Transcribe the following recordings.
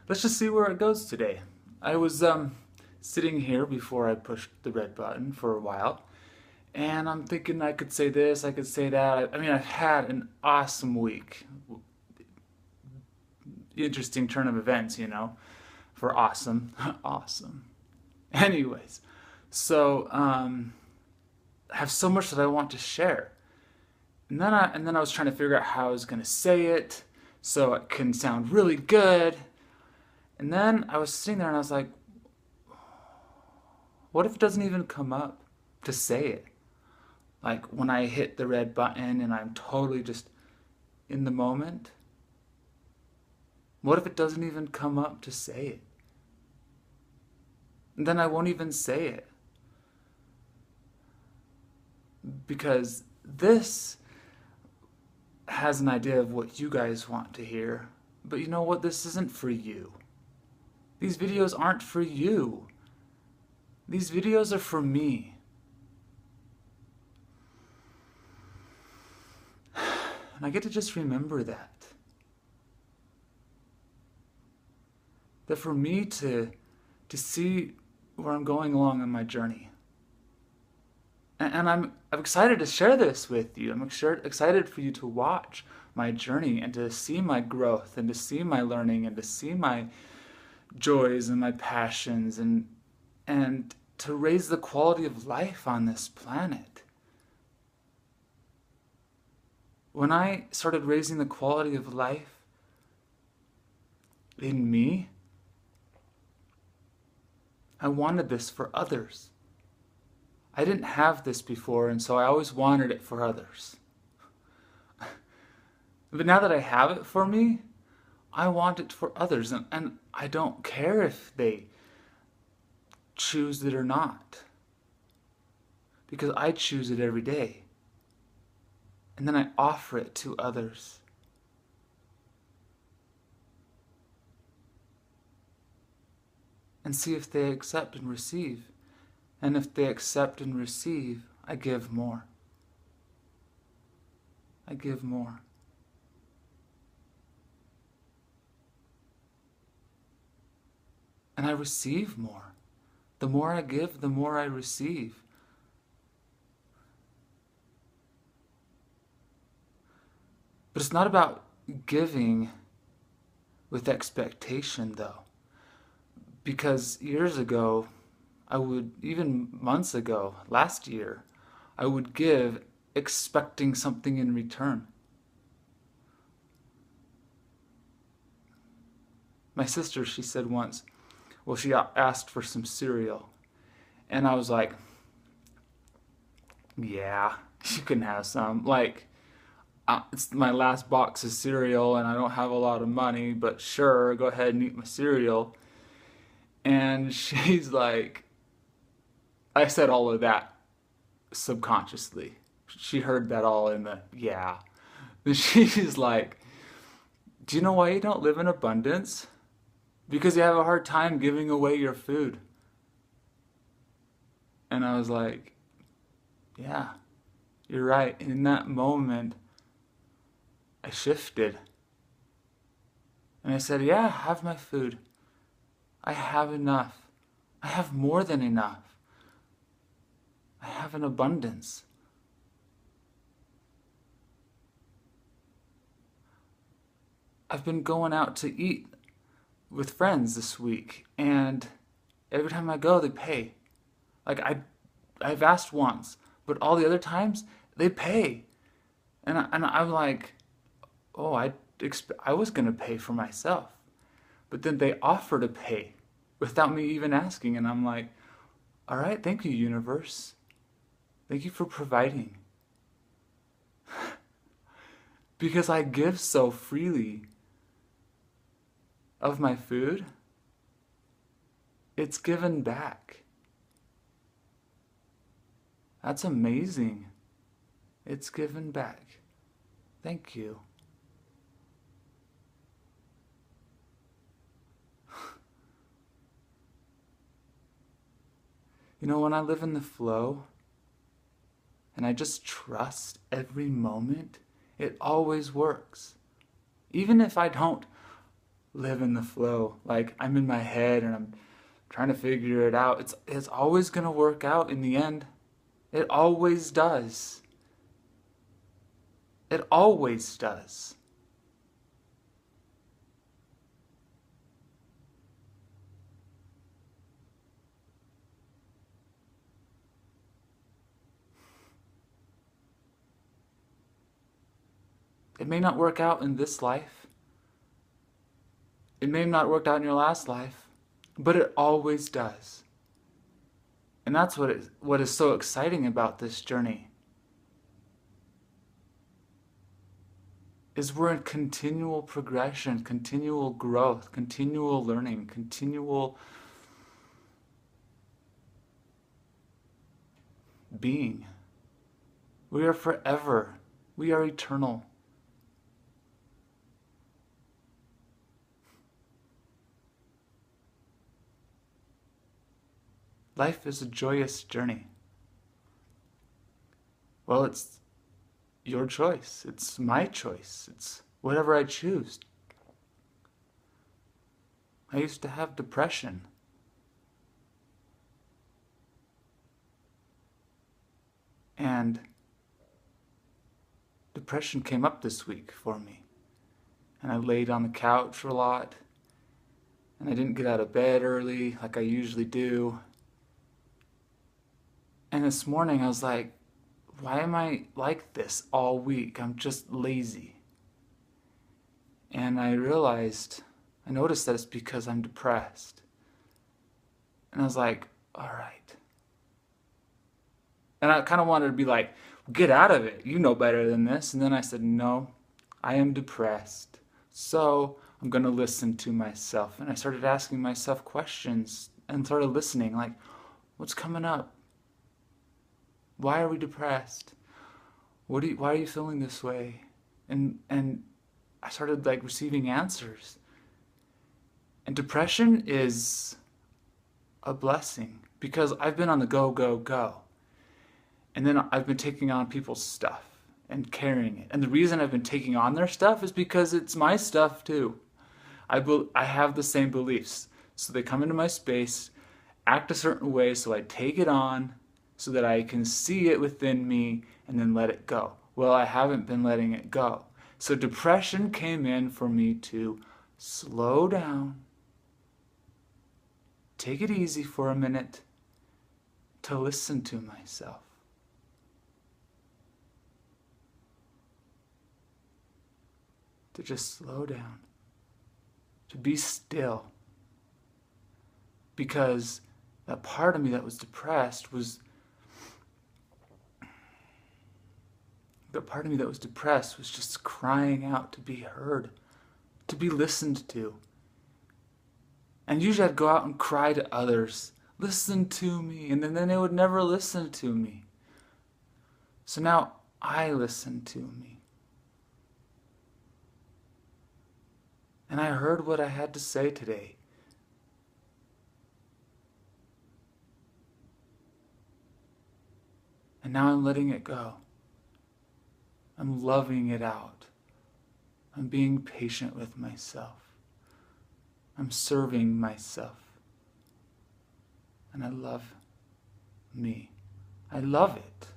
let's just see where it goes today. I was sitting here before I pushed the red button for a while, and I'm thinking I could say this, I could say that. I mean, I've had an awesome week. Interesting turn of events, for awesome. Awesome. Anyways, so I have so much that I want to share. And then I was trying to figure out how I was going to say it so it can sound really good. And then I was sitting there and I was like, what if it doesn't even come up to say it? Like when I hit the red button and I'm totally just in the moment, what if it doesn't even come up to say it? And then I won't even say it. Because this has an idea of what you guys want to hear. But you know what? This isn't for you. These videos aren't for you. These videos are for me. And I get to just remember that. That for me to see where I'm going along on my journey. And I'm excited to share this with you. I'm excited for you to watch my journey and to see my growth and to see my learning and to see my joys and my passions and to raise the quality of life on this planet. When I started raising the quality of life in me, I wanted this for others. I didn't have this before, and so I always wanted it for others. But now that I have it for me, I want it for others, and I don't care if they choose it or not. Because I choose it every day. And then I offer it to others. And see if they accept and receive. And if they accept and receive, I give more. I give more. And I receive more. The more I give, the more I receive. But it's not about giving with expectation, though. Because years ago, even months ago, last year, I would give expecting something in return. My sister, she said once, well, she asked for some cereal. And I was like, yeah, you can have some. Like, it's my last box of cereal and I don't have a lot of money, but sure, go ahead and eat my cereal. And she's like, I said all of that subconsciously. She heard that all in the, yeah. And she's like, do you know why you don't live in abundance? Because you have a hard time giving away your food. And I was like, yeah, you're right. And in that moment, I shifted. And I said, yeah, have my food. I have enough. I have more than enough. I have an abundance. I've been going out to eat with friends this week, and every time I go, they pay. Like I've asked once, but all the other times they pay, and I'm like, oh, I was gonna pay for myself, but then they offer to pay without me even asking, and I'm like, all right, thank you, universe. Thank you for providing. Because I give so freely of my food, it's given back. That's amazing. It's given back. Thank you. You know, when I live in the flow and I just trust every moment, it always works. Even if I don't live in the flow. Like I'm in my head and I'm trying to figure it out. It's always going to work out in the end. It always does. It always does. It may not work out in this life. It may not work out in your last life, but it always does. And that's what is so exciting about this journey. Is we're in continual progression, continual growth, continual learning, continual being. We are forever. We are eternal. Life is a joyous journey. Well, it's your choice. It's my choice. It's whatever I choose. I used to have depression. And depression came up this week for me. And I laid on the couch a lot. And I didn't get out of bed early like I usually do. And this morning I was like, why am I like this all week? I'm just lazy. And I noticed that it's because I'm depressed. And I was like, all right. And I kind of wanted to be like, get out of it. You know better than this. And then I said, no, I am depressed. So I'm going to listen to myself. And I started asking myself questions and started listening, like, what's coming up? Why are we depressed? Why are you feeling this way? And I started like receiving answers. And depression is a blessing because I've been on the go, go, go. And then I've been taking on people's stuff and carrying it. And the reason I've been taking on their stuff is because it's my stuff too. I have the same beliefs. So they come into my space, act a certain way, so I take it on so that I can see it within me and then let it go. Well, I haven't been letting it go. So depression came in for me to slow down, take it easy for a minute, to listen to myself. To just slow down, to be still. Because that part of me that was depressed was just crying out to be heard, to be listened to. And usually I'd go out and cry to others, listen to me, and then they would never listen to me. So now I listen to me. And I heard what I had to say today. And now I'm letting it go. I'm loving it out. I'm being patient with myself. I'm serving myself. And I love me. I love it.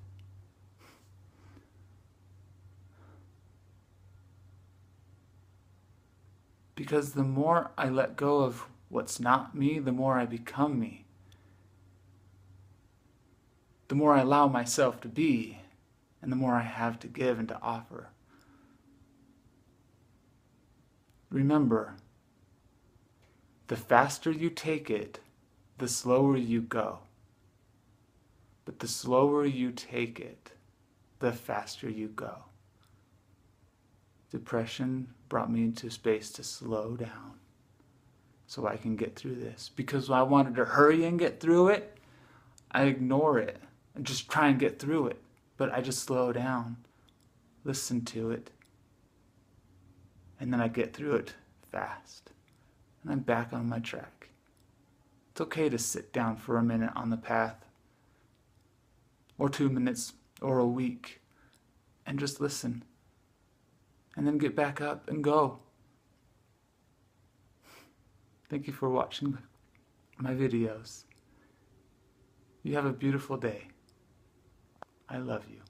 Because the more I let go of what's not me, the more I become me. The more I allow myself to be, and the more I have to give and to offer. Remember, the faster you take it, the slower you go. But the slower you take it, the faster you go. Depression brought me into a space to slow down so I can get through this. Because when I wanted to hurry and get through it, I ignore it and just try and get through it. But I just slow down, listen to it, and then I get through it fast. And I'm back on my track. It's okay to sit down for a minute on the path, or 2 minutes, or a week, and just listen. And then get back up and go. Thank you for watching my videos. You have a beautiful day. I love you.